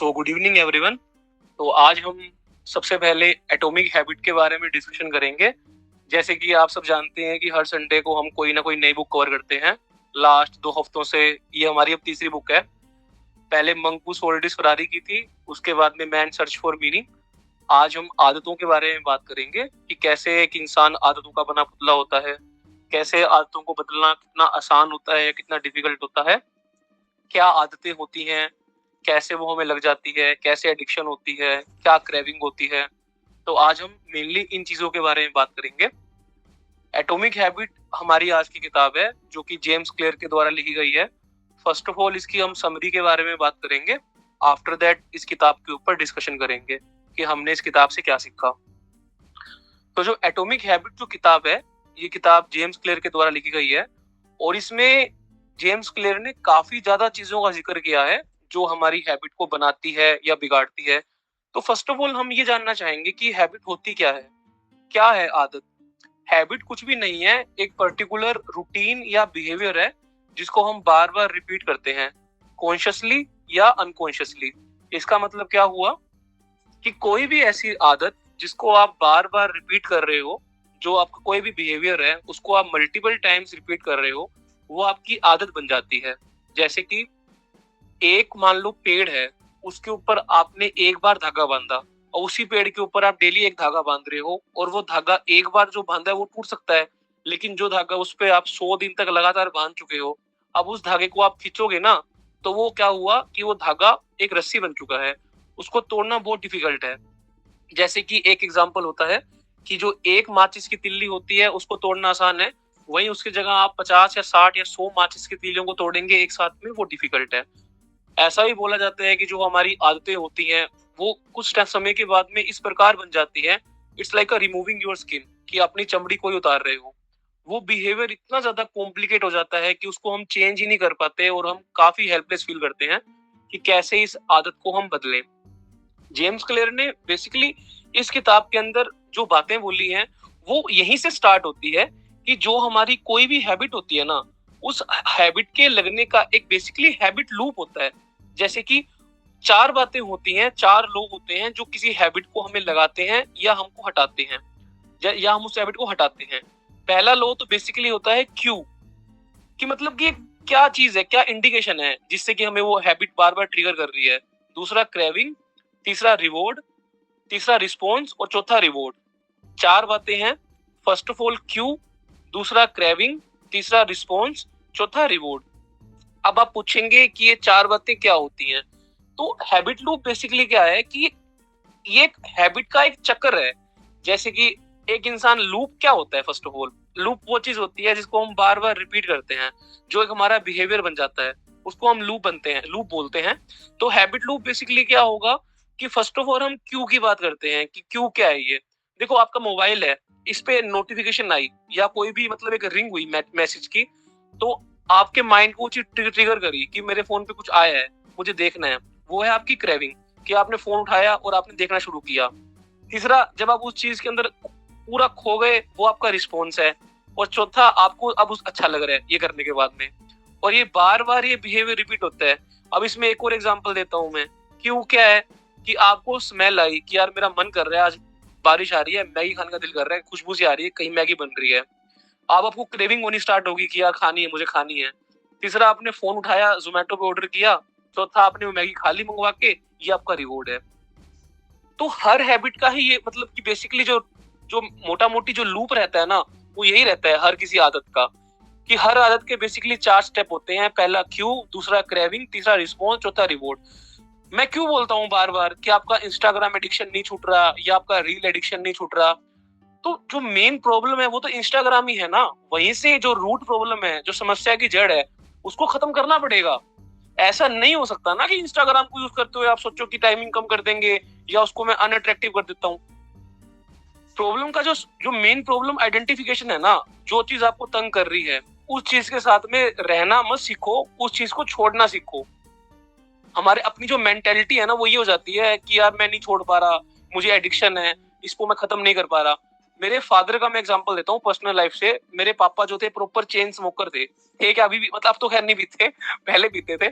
So good evening everyone. तो आज हम सबसे पहले एटॉमिक हैबिट के बारे में डिस्कशन करेंगे। जैसे कि आप सब जानते हैं कि हर संडे को हम कोई ना कोई नई बुक कवर करते हैं। लास्ट 2 हफ्तों से ये हमारी अब तीसरी बुक है। पहले monk who sold his Ferrari की थी, उसके बाद में मैन सर्च फॉर मीनिंग। आज हम आदतों के बारे में बात करेंगे कि कैसे एक इंसान आदतों का बना पुतला होता है, कैसे आदतों को बदलना कितना आसान होता है, कितना डिफिकल्ट होता है, क्या आदतें होती हैं, कैसे वो हमें लग जाती है, कैसे एडिक्शन होती है, क्या क्रेविंग होती है। तो आज हम मेनली इन चीजों के बारे में बात करेंगे। एटॉमिक हैबिट हमारी आज की किताब है जो कि जेम्स क्लियर के द्वारा लिखी गई है। फर्स्ट ऑफ ऑल इसकी हम समरी के बारे में बात करेंगे। आफ्टर दैट इस किताब के ऊपर डिस्कशन करेंगे कि हमने इस किताब से क्या सीखा। तो जो एटॉमिक हैबिट जो किताब है, ये किताब जेम्स क्लियर के द्वारा लिखी गई है और इसमें जेम्स क्लियर ने काफी ज्यादा चीजों का जिक्र किया है जो हमारी हैबिट को बनाती है या बिगाड़ती है। तो फर्स्ट ऑफ ऑल हम ये जानना चाहेंगे कि हैबिट होती क्या है आदत। हैबिट कुछ भी नहीं है, एक पर्टिकुलर रूटीन या बिहेवियर है जिसको हम बार बार रिपीट करते हैं, कॉन्शियसली या अनकॉन्शियसली। इसका मतलब क्या हुआ कि कोई भी ऐसी आदत जिसको आप बार बार रिपीट कर रहे हो, जो आपका कोई भी बिहेवियर है उसको आप मल्टीपल टाइम्स रिपीट कर रहे हो, वो आपकी आदत बन जाती है। जैसे कि एक मान लो पेड़ है, उसके ऊपर आपने एक बार धागा बांधा और उसी पेड़ के ऊपर आप डेली एक धागा बांध रहे हो और वो धागा एक बार जो बांधा है वो टूट सकता है, लेकिन जो धागा उस पे आप 100 दिन तक लगातार बांध चुके हो, अब उस धागे को आप खींचोगे ना, तो वो क्या हुआ कि वो धागा एक रस्सी बन चुका है, उसको तोड़ना बहुत डिफिकल्ट है। जैसे कि एक एग्जांपल होता है कि जो एक माचिस की तिल्ली होती है उसको तोड़ना आसान है, वहीं उसकी जगह आप 50 या 60 या 100 माचिस की तिल्लियों को तोड़ेंगे एक साथ में, वो डिफिकल्ट है। ऐसा भी बोला जाता है कि जो हमारी आदतें होती हैं वो कुछ समय के बाद में इस प्रकार बन जाती है, it's like a removing your skin, कि अपनी चमड़ी को ही उतार रहे हो। वो बिहेवियर इतना ज्यादा कॉम्प्लिकेट हो जाता है कि उसको हम चेंज ही नहीं कर पाते और हम काफी हेल्पलेस फील करते हैं कि कैसे इस आदत को हम बदलें। जेम्स क्लियर ने बेसिकली इस किताब के अंदर जो बातें बोली हैं वो यहीं से स्टार्ट होती है कि जो हमारी कोई भी हैबिट होती है ना, उस हैबिट के लगने का एक बेसिकली हैबिट लूप होता है। जैसे कि 4 बातें होती हैं, 4 लोग होते हैं जो किसी हैबिट को हमें लगाते हैं या हमको हटाते हैं, या हम उस हैबिट को हटाते हैं। पहला लो तो बेसिकली होता है क्यू, कि मतलब कि क्या चीज है, क्या इंडिकेशन है जिससे कि हमें वो हैबिट बार बार ट्रिगर कर रही है। दूसरा क्रेविंग, तीसरा रिवॉर्ड, तीसरा रिस्पॉन्स और चौथा रिवॉर्ड। 4 बातें हैं। फर्स्ट ऑफ ऑल क्यू, दूसरा क्रेविंग, तीसरा रिस्पॉन्स, चौथा रिवॉर्ड। अब आप पूछेंगे कि ये 4 बातें क्या होती हैं। तो हैबिट लूप बेसिकली क्या है कि ये एक हैबिट का एक चक्कर है। जैसे कि एक इंसान, लूप क्या होता है, फर्स्ट ऑफ ऑल लूप वो चीज होती है जिसको हम बार बार रिपीट करते हैं, जो एक हमारा बिहेवियर बन जाता है, उसको हम लूप बोलते हैं। तो हैबिट लूप बेसिकली क्या होगा कि फर्स्ट ऑफ ऑल हम क्यू की बात करते हैं कि क्यू क्या है ये। देखो आपका मोबाइल है, इस पे नोटिफिकेशन आई या कोई भी मतलब एक रिंग हुई मैसेज की, तो आपके माइंड को चीज ट्रिगर करी कि मेरे फोन पे कुछ आया है, मुझे देखना है। वो है आपकी क्रेविंग, कि आपने फोन उठाया और आपने देखना शुरू किया। तीसरा, जब आप उस चीज के अंदर पूरा खो गए, वो आपका रिस्पॉन्स है। और चौथा, आपको अब उस अच्छा लग रहा है ये करने के बाद में। और ये बार बार ये बिहेवियर रिपीट होता है। अब इसमें एक और एग्जांपल देता हूं मैं। क्यों क्या है कि आपको स्मेल आई कि यार मेरा मन कर रहा है, आज बारिश आ रही है, मैगी खाने का दिल कर रहा है, खुशबू सी आ रही है, कहीं मैगी बन रही है। अब आपको क्रेविंग होनी स्टार्ट होगी कि यार खानी है, मुझे खानी है। तीसरा, आपने फोन उठाया, जोमेटो पे ऑर्डर किया। चौथा, आपने मैगी खा ली मंगवा के, ये आपका रिवॉर्ड है। तो हर हैबिट का ही ये मतलब कि बेसिकली जो जो मोटा मोटी जो लूप रहता है ना, वो यही रहता है हर किसी आदत का, कि हर आदत के बेसिकली 4 स्टेप होते हैं। पहला क्यू, दूसरा क्रेविंग, तीसरा रिस्पॉन्स, चौथा रिवॉर्ड। मैं क्यों बोलता हूँ बार बार कि आपका इंस्टाग्राम एडिक्शन नहीं छूट रहा या आपका रील एडिक्शन नहीं छूट रहा, तो जो मेन प्रॉब्लम है वो तो इंस्टाग्राम ही है ना। वहीं से जो रूट प्रॉब्लम है, जो समस्या की जड़ है, उसको खत्म करना पड़ेगा। ऐसा नहीं हो सकता ना कि इंस्टाग्राम को यूज करते हुए आप सोचो कि टाइमिंग कम कर देंगे या उसको मैं अनअट्रैक्टिव कर देता हूँ। प्रॉब्लम का जो जो मेन प्रॉब्लम आइडेंटिफिकेशन है ना, जो चीज आपको तंग कर रही है, उस चीज के साथ में रहना मत सीखो, उस चीज को छोड़ना सीखो। हमारे अपनी जो मेंटेलिटी है ना, वो ये हो जाती है कि यार मैं नहीं छोड़ पा रहा, मुझे एडिक्शन है, इसको मैं खत्म नहीं कर पा रहा। मेरे फादर का मैं एग्जांपल देता हूँ पर्सनल लाइफ से। मेरे पापा जो थे प्रॉपर चेन स्मोकर थे। क्या अभी भी, मतलब अब तो खैर नहीं पीते, पहले पीते थे।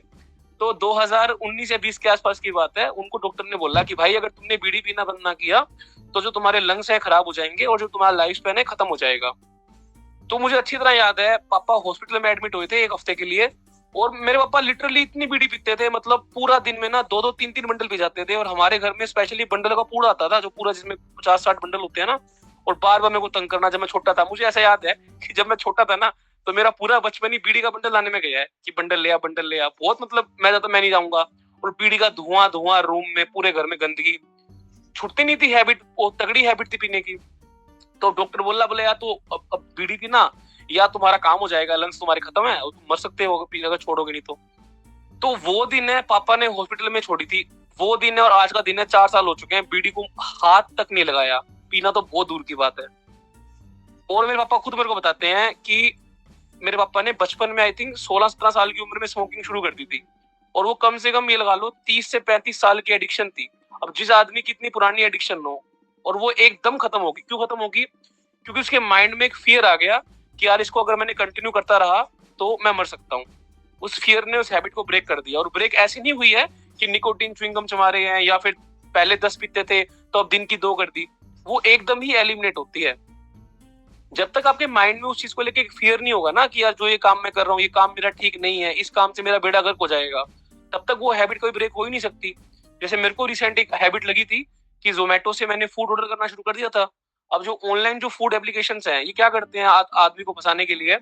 तो 2019 या 20 के आसपास की बात है, उनको डॉक्टर ने बोला कि भाई अगर तुमने बीड़ी पीना बंद ना किया तो जो तुम्हारे लंग्स हैं खराब हो जाएंगे और जो तुम्हारा लाइफ स्पैन है खत्म हो जाएगा। तो मुझे अच्छी तरह याद है, पापा हॉस्पिटल में एडमिट हुए थे 1 हफ्ते के लिए, और मेरे पापा लिटरली इतनी बीड़ी पीते थे, मतलब पूरा दिन में ना 2-2 3-3 बंडल पी जाते थे। और हमारे घर में स्पेशली बंडल का पूरा आता था, जो पूरा जिसमें 50-60 बंडल होते हैं ना, और बार बार मेरे को तंग करना जब मैं छोटा था। मुझे ऐसा याद है कि जब मैं छोटा था ना, तो मेरा पूरा बचपन ही बीड़ी का बंडल लाने में गया है कि बंडल ले आ, बंडल ले आ। बहुत मतलब मैं जाता, मैं नहीं जाऊंगा। और बीड़ी का धुआं धुआं रूम में, पूरे घर में गंदगी, छुटती नहीं थी। हैबिट, वो तगड़ी हैबिट थी पीने की। तो डॉक्टर बोला, बोले यार तो अब बीड़ी पीना या तुम्हारा काम हो जाएगा, लंग्स तुम्हारे खत्म है और तुम मर सकते हो पीने अगर छोड़ोगे नहीं तो वो दिन है पापा ने हॉस्पिटल में छोड़ी थी। वो दिन है और आज का दिन है, 4 साल हो चुके हैं, बीड़ी को हाथ तक नहीं लगाया। पीना तो बहुत दूर की बात है। और मेरे पापा खुद मेरे को बताते हैं कि मेरे पापा ने बचपन में आई थिंक 16-17 साल की उम्र में स्मोकिंग शुरू कर दी थी, और वो कम से कम ये लगा लो 30 से 35 साल की एडिक्शन थी। अब जिस आदमी की इतनी पुरानी एडिक्शन हो और वो एकदम खत्म होगी, क्यों खत्म होगी? क्योंकि उसके माइंड में एक फियर आ गया कि यार इसको अगर मैंने कंटिन्यू करता रहा तो मैं मर सकता हूँ। उस फियर ने उस हैबिट को ब्रेक कर दिया। और ब्रेक ऐसी नहीं हुई है कि निकोटीन च्युइंगम चबा रहे हैं या फिर पहले 10 पीते थे तो अब दिन की 2 कर दी। वो एकदम ही एलिमिनेट होती है। जब तक आपके माइंड में उस चीज को लेके एक फियर नहीं होगा ना कि यार जो ये काम मैं कर रहा हूँ, ये काम मेरा ठीक नहीं है, इस काम से मेरा बेड़ा गर्क हो जाएगा, तब तक वो हैबिट कोई ब्रेक हो ही नहीं सकती। जैसे मेरे को रिसेंट एक हैबिट लगी थी कि जोमेटो से मैंने फूड ऑर्डर करना शुरू कर दिया था। अब जो ऑनलाइन जो फूड एप्लीकेशंस हैं, ये क्या करते हैं आदमी को फंसाने के लिए,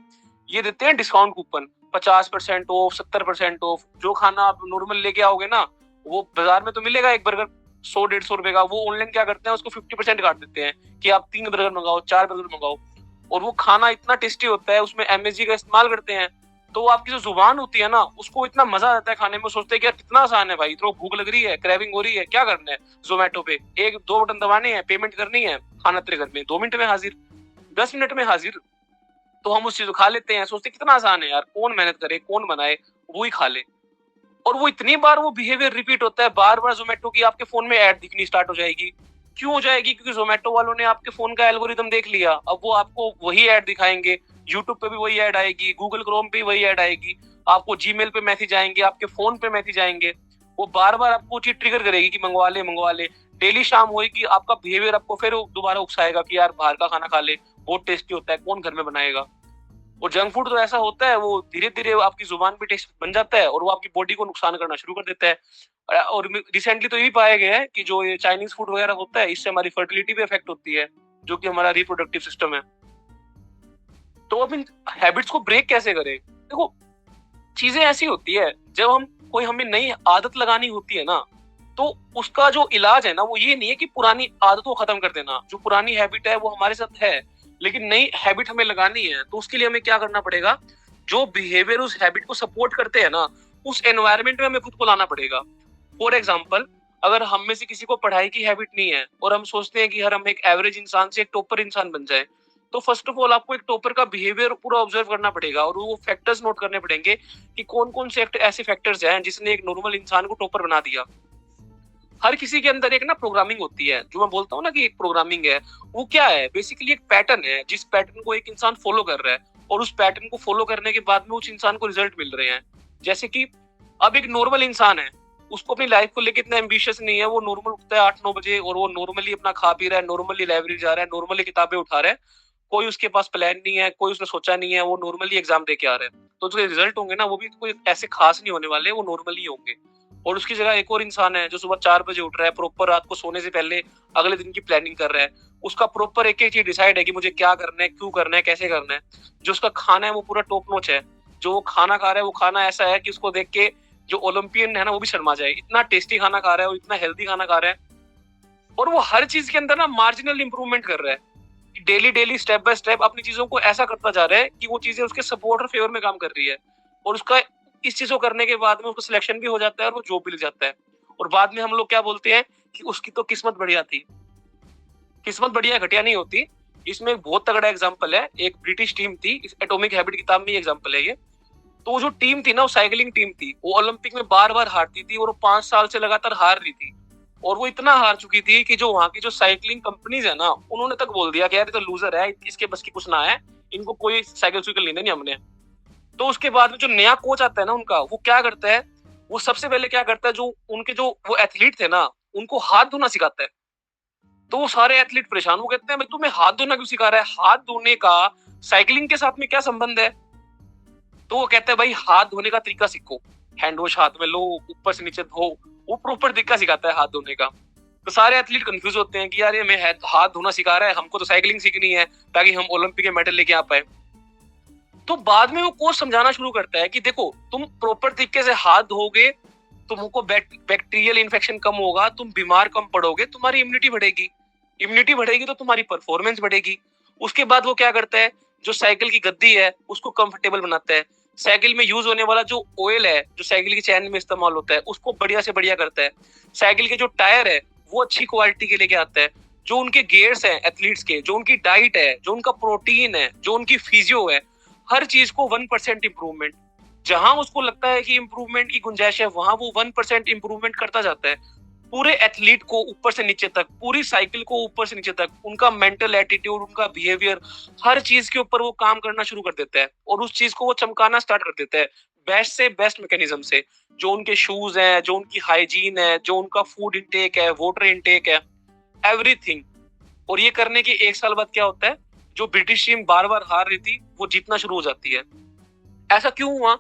ये देते हैं डिस्काउंट कूपन, 50% ऑफ, 70% ऑफ। जो खाना आप नॉर्मल लेके आओगे ना, वो बाजार में तो मिलेगा एक बर्गर 100-150 रुपए का, वो ऑनलाइन क्या करते हैं उसको 50% काट देते हैं कि आप 3 बर्गर मंगाओ, 4 बर्गर मंगाओ। और वो खाना इतना टेस्टी होता है, उसमें एमएसजी का इस्तेमाल करते हैं। तो वो आपकी जो जुबान होती है ना, उसको इतना मजा आता है खाने में। सोचते हैं कि यार कितना आसान है भाई, इतना भूख लग रही है, क्रेविंग हो रही है, क्या करना है, जोमेटो पे 1-2 बटन दबाने हैं, पेमेंट करनी है, खाना तेरे घर में 2 मिनट में हाजिर, 10 मिनट में हाजिर। तो हम उस चीज को खा लेते हैं, सोचते कितना आसान है यार, कौन मेहनत करे, कौन बनाए, वो ही खा ले। और वो इतनी बार वो बिहेवियर रिपीट होता है, बार बार जोमेटो की आपके फोन में ऐड दिखनी स्टार्ट हो जाएगी। क्यों हो जाएगी? क्योंकि जोमेटो वालों ने आपके फोन का एल्गोरिदम देख लिया। अब वो आपको वही ऐड दिखाएंगे, यूट्यूब पे भी वही ऐड आएगी, गूगल क्रोम पे वही ऐड आएगी, आपको जीमेल पे मैसेज आएंगे, आपके फोन पे मैसेज आएंगे। वो बार बार आपको चीज ट्रिगर करेगी कि मंगवा ले मंगवा ले। डेली शाम होगी, आपका बिहेवियर आपको फिर दोबारा उकसाएगा कि यार बाहर का खाना खा ले, बहुत टेस्टी होता है, कौन घर में बनाएगा। और जंक फूड तो ऐसा होता है, वो धीरे धीरे आपकी जुबान पे टेस्ट बन जाता है और वो आपकी बॉडी को नुकसान करना शुरू कर देता है। और रिसेंटली तो ये भी पाया गया है कि जो ये चाइनीज फूड वगैरह होता है, इससे हमारी फर्टिलिटी पे इफेक्ट होती है, जो कि हमारा रिप्रोडक्टिव सिस्टम है। तो अब इन हैबिट्स को ब्रेक कैसे करें? देखो, चीजें ऐसी होती है, जब हम कोई हमें नई आदत लगानी होती है ना, तो उसका जो इलाज है ना, वो ये नहीं है कि पुरानी आदतों को खत्म कर देना। जो पुरानी हैबिट है वो हमारे साथ है, लेकिन नई हैबिट हमें लगानी है। तो उसके लिए हमें क्या करना पड़ेगा? जो बिहेवियर उस हैबिट को सपोर्ट करते हैं ना, उस एनवायरमेंट में हमें खुद को लाना पड़ेगा। फॉर एग्जाम्पल, अगर हम में से किसी को पढ़ाई की हैबिट नहीं है और हम सोचते हैं कि हर हम एक एवरेज इंसान से एक टॉपर इंसान बन जाए, तो फर्स्ट ऑफ ऑल आपको एक टॉपर का बिहेवियर पूरा ऑब्जर्व करना पड़ेगा और वो फैक्टर्स नोट करने पड़ेंगे कि कौन कौन से ऐसे फैक्टर्स हैं जिसने एक नॉर्मल इंसान को टॉपर बना दिया। हर किसी के अंदर एक ना प्रोग्रामिंग होती है, जो मैं बोलता हूँ ना कि एक प्रोग्रामिंग है। वो क्या है? बेसिकली एक पैटर्न है, जिस पैटर्न को एक इंसान फॉलो कर रहा है और उस पैटर्न को फॉलो करने के बाद में उस इंसान को रिजल्ट मिल रहे हैं। जैसे कि अब एक नॉर्मल इंसान है, उसको अपनी लाइफ को लेकर इतना एम्बिशियस नहीं है, वो नॉर्मल उठता है 8-9 बजे और वो नॉर्मली अपना खा पी रहा है, नॉर्मली लाइब्रेरी जा रहा है, नॉर्मली किताबें उठा रहा है, कोई उसके पास प्लान नहीं है, कोई उसने सोचा नहीं है, वो नॉर्मली एग्जाम दे के आ रहा है। तो जो रिजल्ट होंगे ना, वो भी कोई ऐसे खास नहीं होने वाले, वो नॉर्मली होंगे। और उसकी जगह एक और इंसान है जो सुबह 4 बजे उठ रहा है, प्रॉपर रात को सोने से पहले अगले दिन की प्लानिंग कर रहा है, उसका प्रॉपर एक एक चीज डिसाइड है कि मुझे क्या करना है, क्यों करना है, कैसे करना है। जो उसका खाना है वो पूरा टॉप नॉच है, जो वो खाना खा रहा है वो खाना ऐसा है कि उसको देख के जो ओलंपियन है ना वो भी शर्मा जाए, इतना टेस्टी खाना खा रहा है और इतना हेल्दी खाना खा रहा है। और वो हर चीज के अंदर ना मार्जिनल इंप्रूवमेंट कर रहा है, daily daily step by step अपनी चीजों को ऐसा करता जा रहा है कि वो चीजें उसके सपोर्ट और फेवर में काम कर रही है। और उसका इस चीज को करने के बाद में उसको सिलेक्शन भी हो जाता है और वो जॉब भी लग जाता है। और बाद में हम लोग क्या बोलते हैं कि उसकी तो किस्मत बढ़िया थी। किस्मत बढ़िया घटिया नहीं होती। इसमें एक बहुत तगड़ा एग्जांपल है, एक ब्रिटिश टीम थी, इस एटॉमिक हैबिट किताब में एग्जांपल है ये। तो वो जो टीम थी ना, वो साइकिलिंग टीम थी, वो ओलंपिक में बार बार हारती थी और वो 5 साल से लगातार हार रही थी। और वो इतना हार चुकी थी कि जो वहां की जो साइकिलिंग कंपनीज है ना, उन्होंने तक बोल दिया कि यार ये तो लूजर है, इसके बस की कुछ ना है, इनको कोई साइकिल सुइकिल नहीं देनी हमने। तो उसके बाद में जो नया कोच आता है ना उनका, वो क्या करता है, वो सबसे पहले क्या करता है, जो उनके जो वो एथलीट थे ना, उनको हाथ धोना सिखाता है। तो वो सारे एथलीट परेशान, वो कहते हैं भाई तुम्हें हाथ धोना क्यों सिखा रहा है? हाथ धोने का साइकिलिंग के साथ में क्या संबंध है? तो वो कहते हैं भाई हाथ धोने का तरीका सीखो, हैंड वॉश हाथ में लो, ऊपर से नीचे धो, वो प्रॉपर तरीका सिखाता है हाथ धोने का। तो सारे एथलीट कंफ्यूज होते हैं कि यार ये मैं हाथ धोना सिखा रहा है, हमको तो साइकिलिंग सीखनी है ताकि हम ओलंपिक के मेडल लेके आ पाए। तो बाद में वो कोच समझाना शुरू करता है कि देखो तुम प्रॉपर तरीके से हाथ धोगे, तुमको बैक्टीरियल इन्फेक्शन कम होगा, तुम बीमार कम पड़ोगे, तुम्हारी इम्यूनिटी बढ़ेगी, इम्यूनिटी बढ़ेगी तो तुम्हारी परफॉर्मेंस बढ़ेगी। उसके बाद वो क्या करता है, जो साइकिल की गद्दी है उसको कंफर्टेबल बनाता है, साइकिल में यूज होने वाला जो ऑयल है जो साइकिल की चैन में इस्तेमाल होता है उसको बढ़िया से बढ़िया करता है, साइकिल के जो टायर है वो अच्छी क्वालिटी के लेके आता है, जो उनके गियर्स हैं एथलीट्स के, जो उनकी डाइट है, जो उनका प्रोटीन है, जो उनकी फिजियो है, हर चीज को 1% इंप्रूवमेंट। जहां उसको लगता है कि इंप्रूवमेंट की गुंजाइश है वहां वो 1% इंप्रूवमेंट करता जाता है। पूरे एथलीट को ऊपर से नीचे तक, पूरी साइकिल को ऊपर से नीचे तक, उनका मेंटल एटीट्यूड, उनका बिहेवियर, हर चीज के ऊपर वो काम करना शुरू कर देता है और उस चीज को वो चमकाना स्टार्ट कर देता है बेस्ट से बेस्ट मैकेनिज्म से। जो उनके शूज हैं, जो उनकी हाइजीन है, जो उनका फूड इंटेक है, वाटर इंटेक है, एवरीथिंग। और ये करने के 1 साल बाद क्या होता है, जो ब्रिटिश टीम बार बार हार रही थी वो जीतना शुरू हो जाती है। ऐसा क्यों हुआ?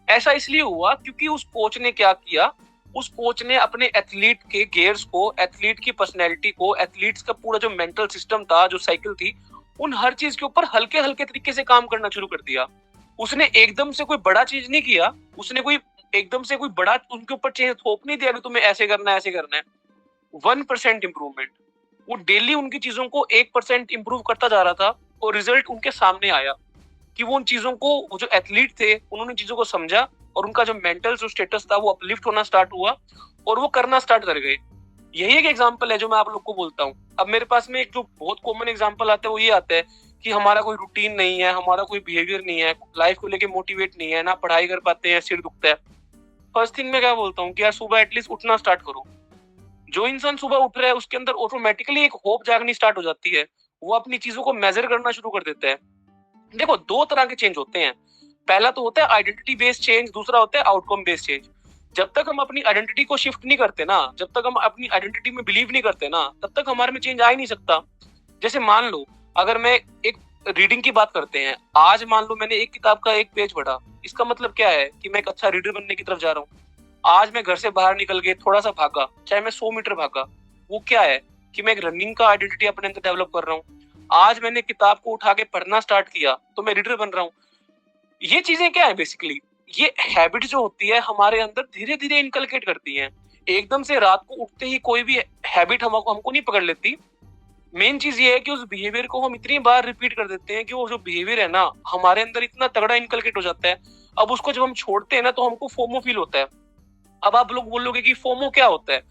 ऐसा इसलिए हुआ क्योंकि उस कोच ने क्या किया, उस कोच ने अपने एथलीट के गियर्स को, एथलीट की पर्सनैलिटी को, एथलीट्स का पूरा जो मेंटल सिस्टम था, जो साइकिल थी, उन हर चीज के ऊपर हल्के हल्के तरीके से काम करना शुरू कर दिया। उसने एकदम से कोई बड़ा चीज नहीं किया, उसने कोई एकदम से कोई बड़ा उनके ऊपर चेंज थोप नहीं दिया कि तुम्हें ऐसे करना है ऐसे करना है। 1% इंप्रूवमेंट। वो डेली उनकी चीजों को 1% इंप्रूव करता जा रहा था और रिजल्ट उनके सामने आया कि वो उन चीजों को, वो जो एथलीट थे उन्होंने चीजों को समझा और उनका जो मेंटल जो स्टेटस था वो अपलिफ्ट होना स्टार्ट हुआ और वो करना स्टार्ट कर गए। यही एक एग्जांपल है जो मैं आप लोग को बोलता हूँ। अब मेरे पास में एक जो बहुत कॉमन एग्जांपल आता है वो ये आता है कि हमारा कोई रूटीन नहीं है, हमारा कोई बिहेवियर नहीं है, लाइफ को लेके मोटिवेट नहीं है, ना पढ़ाई कर पाते हैं, सिर दुखता है। फर्स्ट थिंग मैं क्या बोलता हूँ कि यार सुबह एटलीस्ट उठना स्टार्ट करो। जो इंसान सुबह उठ रहा है उसके अंदर ऑटोमेटिकली एक होप जागनी स्टार्ट हो जाती है, वो अपनी चीजों को मेजर करना शुरू कर देता है। देखो 2 तरह के चेंज होते हैं, पहला तो होता है आइडेंटिटी बेस्ड चेंज, दूसरा होता है आउटकम बेस्ड चेंज। जब तक हम अपनी आइडेंटिटी को शिफ्ट नहीं करते ना, जब तक हम अपनी आइडेंटिटी में बिलीव नहीं करते ना, तब तक हमारे में चेंज आ ही नहीं सकता। जैसे मान लो, अगर मैं एक रीडिंग की बात करते हैं, आज मान लो मैंने एक किताब का एक पेज पढ़ा, इसका मतलब क्या है कि मैं एक अच्छा रीडर बनने की तरफ जा रहा हूँ। आज मैं घर से बाहर निकल के थोड़ा सा भागा, चाहे मैं 100 मीटर भागा, वो क्या है कि मैं एक रनिंग का आइडेंटिटी अपने अंदर डेवलप कर रहा हूँ। आज मैंने किताब को उठा के पढ़ना स्टार्ट किया तो मैं रीडर बन रहा हूँ। ये चीजें क्या है बेसिकली, ये हैबिट जो होती है हमारे अंदर धीरे धीरे इनकलकेट करती हैं। एकदम से रात को उठते ही कोई भी हैबिट हमको नहीं पकड़ लेती। मेन चीज ये है कि उस बिहेवियर को हम इतनी बार रिपीट कर देते हैं कि वो जो बिहेवियर है ना हमारे अंदर इतना तगड़ा इनकलकेट हो जाता है। अब उसको जब हम छोड़ते हैं ना तो हमको फोमो फील होता है। अब आप लोग बोलोगे कि फोमो क्या होता है?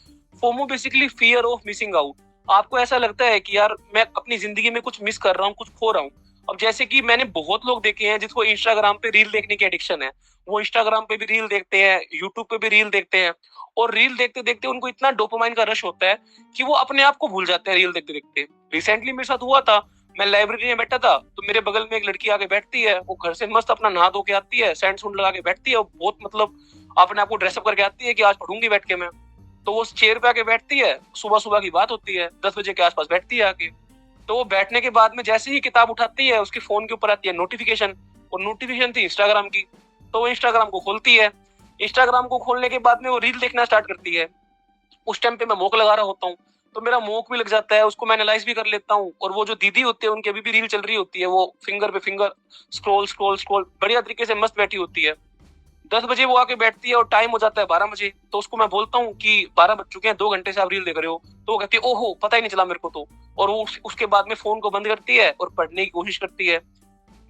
FOMO basically fear of missing out. आपको ऐसा लगता है कि यार मैं अपनी जिंदगी में कुछ मिस कर रहा हूँ, कुछ खो रहा हूँ। अब जैसे कि मैंने बहुत लोग देखे हैं जिसको इंस्टाग्राम पे रील देखने की एडिक्शन है, वो इंस्टाग्राम पे भी रील देखते हैं, यूट्यूब पे भी रील देखते हैं और रील देखते देखते उनको इतना डोपामाइन का रश होता है कि वो अपने आप को भूल जाते हैं रील देखते देखते। रिसेंटली मेरे साथ हुआ था, मैं लाइब्रेरी में बैठा था तो मेरे बगल में एक लड़की आके बैठती है, वो घर से मस्त अपना नहा धो के आती है, सेंट सूंट लगा के बैठती है, बहुत मतलब अपने आप को ड्रेसअप करके आती है कि आज पढ़ूंगी बैठ के मैं। तो वो चेयर पे आके बैठती है, सुबह सुबह की बात होती है, 10 बजे के आसपास बैठती है आके। तो वो बैठने के बाद में जैसे ही किताब उठाती है उसके फोन के ऊपर आती है नोटिफिकेशन, और नोटिफिकेशन थी इंस्टाग्राम की। तो वो इंस्टाग्राम को खोलती है, इंस्टाग्राम को खोलने के बाद में वो रील देखना स्टार्ट करती है। उस टाइम पे मैं मोक लगा रहा होता हूँ तो मेरा मोक भी लग जाता है, उसको मैं एनालाइज भी कर लेता हूँ। और वो जो दीदी होती है उनकी अभी भी रील चल रही होती है, वो फिंगर पे फिंगर स्क्रॉल स्क्रॉल स्क्रॉल बढ़िया तरीके से मस्त बैठी होती है। 10 बजे वो आके बैठती है और टाइम हो जाता है 12 बजे। तो उसको मैं बोलता हूँ कि 12 बज चुके हैं, 2 घंटे से आप रील देख रहे हो। तो वो कहती है ओहो पता ही नहीं चला मेरे को तो। और वो उसके बाद में फोन को बंद करती है और पढ़ने की कोशिश करती है।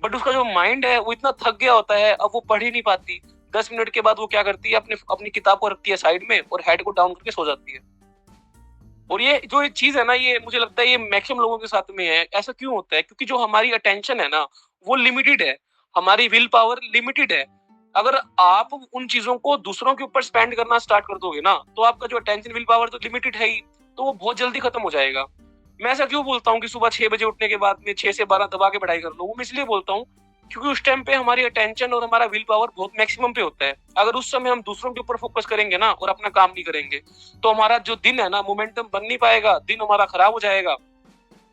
बट उसका जो माइंड है वो इतना थक गया होता है, अब वो पढ़ ही नहीं पाती। 10 मिनट के बाद वो क्या करती है, अपनी अपनी किताब को रखती है साइड में और हेड को डाउन करके सो जाती है। और ये जो एक चीज है ना, ये मुझे लगता है ये मैक्सिमम लोगों के साथ में है। ऐसा क्यों होता है? क्योंकि जो हमारी अटेंशन है ना वो लिमिटेड है, हमारी विल पावर लिमिटेड है। अगर आप उन चीजों को दूसरों के ऊपर स्पेंड करना स्टार्ट कर दोगे ना तो आपका जो अटेंशन विल पावर तो लिमिटेड है ही, तो वो बहुत जल्दी खत्म हो जाएगा। मैं ऐसा क्यों बोलता हूँ कि सुबह 6 बजे उठने के बाद में 6 से 12 दबा के पढ़ाई कर लो? वो मैं इसलिए बोलता हूँ क्योंकि उस टाइम पे हमारी अटेंशन और हमारा विल पावर बहुत मैक्सिमम पे होता है। अगर उस समय हम दूसरों के ऊपर फोकस करेंगे ना और अपना काम नहीं करेंगे, तो हमारा जो दिन है ना, मोमेंटम बन नहीं पाएगा, दिन हमारा खराब हो जाएगा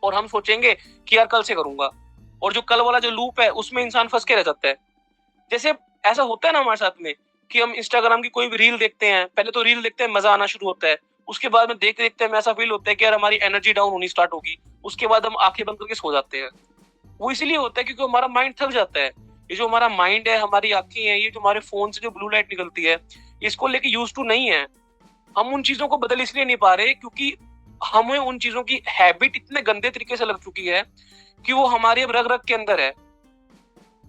और हम सोचेंगे कि यार कल से करूंगा, और जो कल वाला जो लूप है उसमें इंसान फंस के रह जाता है। जैसे ऐसा होता है ना हमारे साथ में कि हम इंस्टाग्राम की कोई भी रील देखते हैं, पहले तो रील देखते हैं मजा आना शुरू होता है, उसके बाद में देखते देखते हमें ऐसा फील होता है कि यार हमारी एनर्जी डाउन होनी स्टार्ट होगी, उसके बाद हम आंखें बंद करके सो जाते हैं। वो इसलिए होता है क्योंकि हमारा माइंड थक जाता है। ये जो हमारा माइंड है, हमारी आंखें हैं, ये जो हमारे फोन से जो ब्लू लाइट निकलती है, इसको लेके यूज टू नहीं है। हम उन चीजों को बदल इसलिए नहीं पा रहे क्योंकि हमें उन चीजों की हैबिट इतने गंदे तरीके से लग चुकी है कि वो हमारे अब रग रग के अंदर है।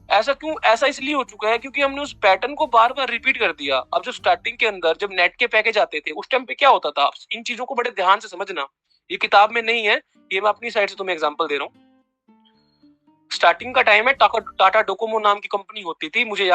ऐसा इसलिए हो चुका है क्योंकि हमने उस पैटर्न को बार बार रिपीट कर दिया। अब जो स्टार्टिंग के अंदर जब नेट के पैकेज आते थे, उस टाइम पे क्या होता था, इन चीजों को बड़े ध्यान से समझना, ये किताब में नहीं है, ये मैं अपनी साइड से तुम्हें एग्जांपल दे रहा हूँ। स्टार्टिंग का टाइम है, टाटा डोकोमो नाम की कंपनी होती थी, मुझे